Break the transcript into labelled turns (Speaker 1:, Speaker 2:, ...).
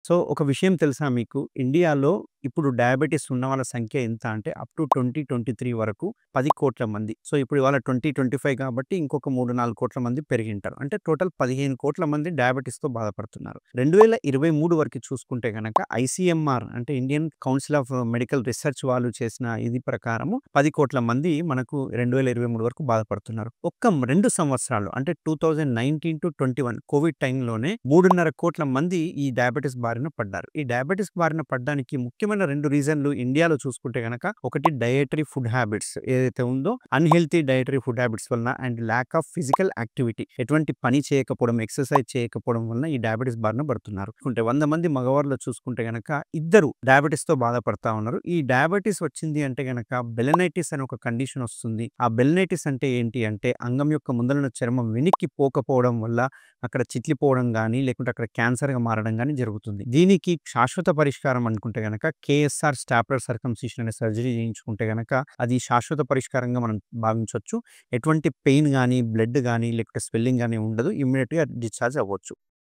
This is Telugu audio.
Speaker 1: సో, ఒక విషయం తెలుసా మీకు? ఇండియాలో ఇప్పుడు డయాబెటిస్ ఉన్న వాళ్ళ సంఖ్య ఎంత అంటే అప్ టు 2023 వరకు 10,00,00,000 మంది. సో, ఇప్పుడు ఇవాళ 2025 కాబట్టి ఇంకొక 3, 4,00,00,000 మంది పెరిగింటారు. అంటే టోటల్ 15,00,00,000 మంది డయాబెటిస్‌తో బాధపడుతున్నారు. 2023 వరకు చూసుకుంటే గనక ఐసీఎంఆర్ అంటే Indian council of medical research వాళ్ళు చేసిన ఇది ప్రకారము 10,00,00,000 మంది మనకు 2023 వరకు బాధపడుతున్నారు. ఒక్క 2 సంవత్సరాలు అంటే 2019-21 కోవిడ్ టైంలోనే 3,5,00,00,000 మంది ఈ డయాబెటిస్ బారిన పడ్డారు. ఈ డయాబెటిస్ బారిన పడ్డానికి ముఖ్యమైన 2 రీజన్‌లు ఇండియాలో చూసుకుంటే గనక ఒకటి డైయటరీ ఫుడ్ హ్యాబిట్స్ ఏదైతే ఉందో అన్‌హెల్తీ డైయటరీ ఫుడ్ హ్యాబిట్స్ వలన and lack of physical activity ఎటువంటి పని చేయకపోవడం, ఎక్సర్సైజ్ చేయకపోవడం వలన ఈ డయాబెటిస్ బారిన పడుతున్నారు. 100 మంది మగవారిలో చూసుకుంటే గనక ఇద్దరు డయాబెటిస్‌తో బాధపడతా ఉన్నారు. ఈ డయాబెటిస్ వచ్చింది అంటే గనక బెలనైటిస్ అనే ఒక కండిషన్ వస్తుంది. ఆ బెలనైటిస్ అంటే ఏంటి అంటే అంగం యొక్క ముందలున్న చర్మం వెనక్కి పోకపోవడం వల్ల అక్కడ చిట్లిపోవడం గానీ, లేకుంటే అక్కడ క్యాన్సర్‌గా మారడం గానీ జరుగుతుంది. దీనికి శాశ్వత పరిష్కారం అనుకుంటే గనక కేఎస్ఆర్ స్టాప్లర్ సర్కంసిషన్ అనే సర్జరీ చేయించుకుంటే గనక అది శాశ్వత పరిష్కారంగా మనం భావించొచ్చు. ఎటువంటి పెయిన్ గానీ, బ్లడ్ గానీ, లేకపోతే స్వెల్లింగ్ గానీ ఉండదు. ఇమ్మీడియేట్‌గా డిశ్చార్జ్ అవ్వచ్చు.